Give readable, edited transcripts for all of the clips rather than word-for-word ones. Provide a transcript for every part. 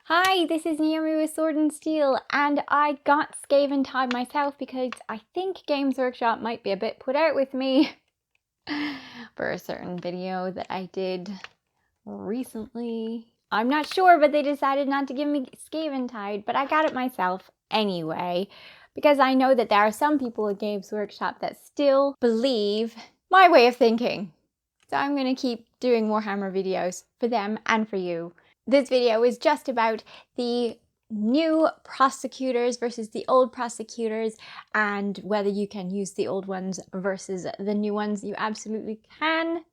Hi, this is Naomi with Sword and Steel, and I got Skaventide myself because I think Games Workshop might be a bit put out with me for a certain video that I did recently. I'm not sure, but they decided not to give me Skaventide, but I got it myself anyway because I know that there are some people at Games Workshop that still believe my way of thinking. So I'm going to keep doing Warhammer videos for them and for you. This video is just about the new prosecutors versus the old prosecutors and whether you can use the old ones versus the new ones. You absolutely can.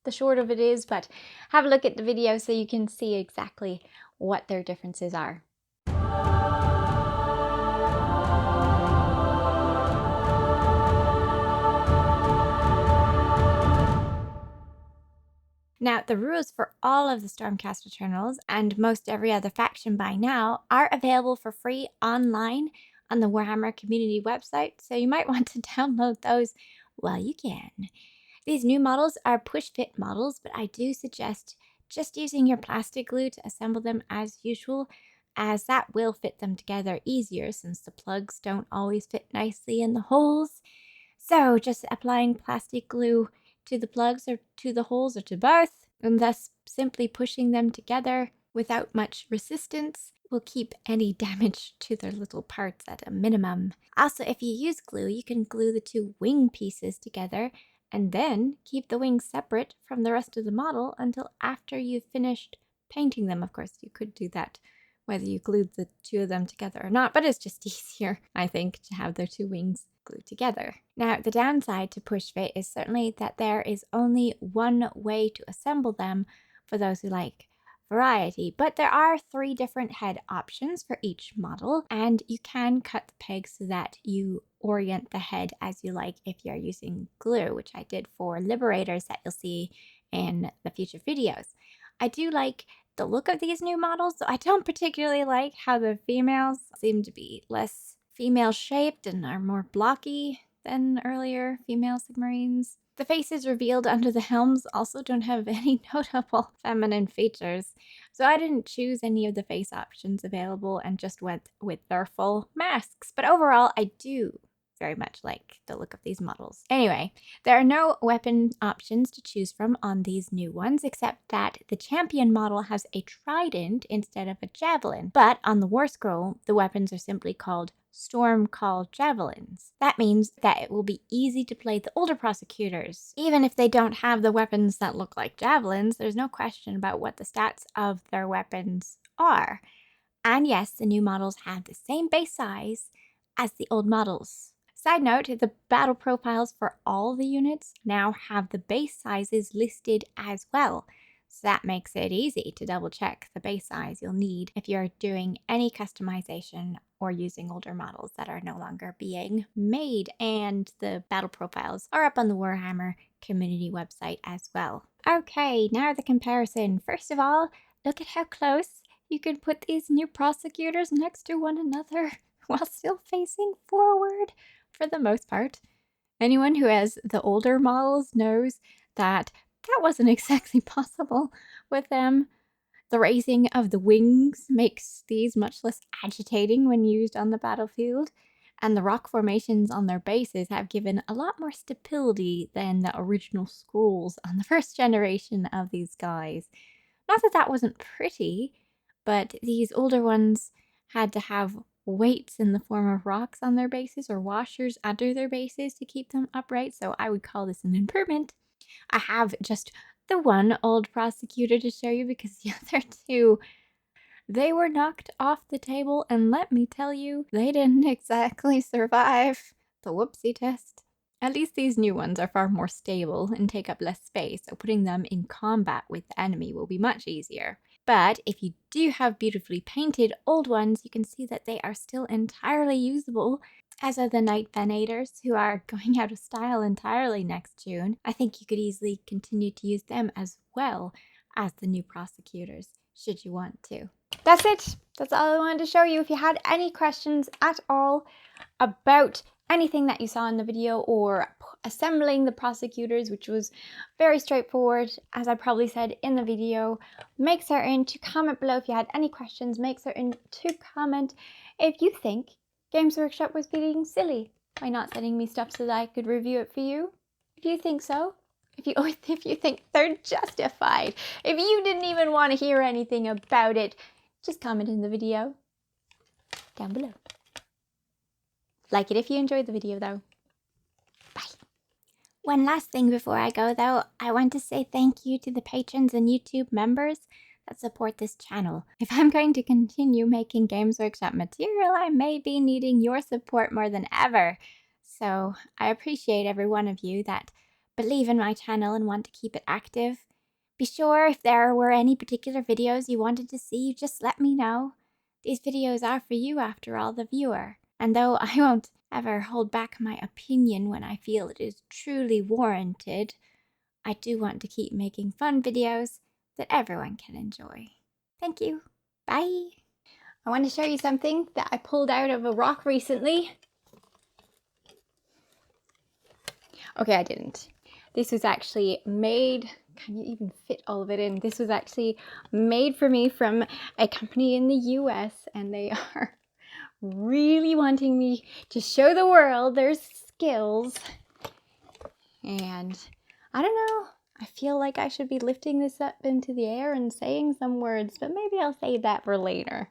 The short of it is, but have a look at the video so you can see exactly what their differences are. Now, the rules for all of the Stormcast Eternals and most every other faction by now are available for free online on the Warhammer community website, so you might want to download those while you can. These new models are push-fit models, but I do suggest just using your plastic glue to assemble them as usual, as that will fit them together easier since the plugs don't always fit nicely in the holes. So just applying plastic glue to the plugs or to the holes or to both, and thus simply pushing them together without much resistance will keep any damage to their little parts at a minimum. Also, if you use glue, you can glue the two wing pieces together and then keep the wings separate from the rest of the model until after you've finished painting them. Of course, you could do that whether you glued the two of them together or not, but it's just easier, I think, to have their two wings glued together. Now, the downside to push fit is certainly that there is only one way to assemble them for those who like variety, but there are 3 different head options for each model, and you can cut the pegs so that you orient the head as you like if you're using glue, which I did for Liberators that you'll see in the future videos. I do like the look of these new models, so I don't particularly like how the females seem to be less female shaped and are more blocky than earlier female Sigmarines. The faces revealed under the helms also don't have any notable feminine features, so I didn't choose any of the face options available and just went with their full masks. But overall, I do very much like the look of these models. Anyway, there are no weapon options to choose from on these new ones, except that the champion model has a trident instead of a javelin. But on the War Scroll, the weapons are simply called Storm Call Javelins. That means that it will be easy to play the older prosecutors. Even if they don't have the weapons that look like javelins, there's no question about what the stats of their weapons are. And yes, the new models have the same base size as the old models. Side note, the battle profiles for all the units now have the base sizes listed as well. So that makes it easy to double check the base size you'll need if you're doing any customization or using older models that are no longer being made. And the battle profiles are up on the Warhammer community website as well. Okay, now the comparison. First of all, look at how close you can put these new prosecutors next to one another while still facing forward. For the most part. Anyone who has the older models knows that that wasn't exactly possible with them. The raising of the wings makes these much less agitating when used on the battlefield, and the rock formations on their bases have given a lot more stability than the original scrolls on the first generation of these guys. Not that that wasn't pretty, but these older ones had to have weights in the form of rocks on their bases or washers under their bases to keep them upright, so I would call this an improvement. I have just the one old prosecutor to show you because the other two, they were knocked off the table, and let me tell you, they didn't exactly survive the whoopsie test. At least these new ones are far more stable and take up less space, so putting them in combat with the enemy will be much easier. But if you do have beautifully painted old ones, you can see that they are still entirely usable, as are the Knight Venators, who are going out of style entirely next June. I think you could easily continue to use them as well as the new prosecutors, should you want to. That's it. That's all I wanted to show you. If you had any questions at all about anything that you saw in the video or assembling the Prosecutors, which was very straightforward, as I probably said in the video. Make certain to comment below if you had any questions. Make certain to comment if you think Games Workshop was being silly by not sending me stuff so that I could review it for you. If you think so, if you think they're justified, if you didn't even want to hear anything about it, just comment in the video down below. Like it if you enjoyed the video though. Bye. One last thing before I go though, I want to say thank you to the patrons and YouTube members that support this channel. If I'm going to continue making Games Workshop material, I may be needing your support more than ever. So I appreciate every one of you that believe in my channel and want to keep it active. Be sure if there were any particular videos you wanted to see, just let me know. These videos are for you after all, the viewer. And though I won't ever hold back my opinion when I feel it is truly warranted, I do want to keep making fun videos that everyone can enjoy. Thank you. Bye. I want to show you something that I pulled out of a rock recently. Okay, I didn't. This was actually made, can you even fit all of it in? This was actually made for me from a company in the US, and they are really wanting me to show the world their skills. And I don't know, I feel like I should be lifting this up into the air and saying some words, but maybe I'll save that for later.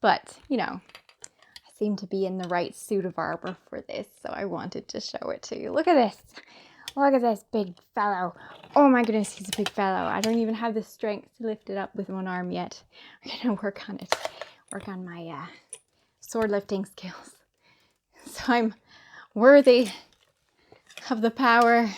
But, you know, I seem to be in the right suit of armor for this, so I wanted to show it to you. Look at this. Look at this big fellow. Oh my goodness, he's a big fellow. I don't even have the strength to lift it up with one arm yet. I'm gonna work on it. Work on my sword lifting skills. So I'm worthy of the power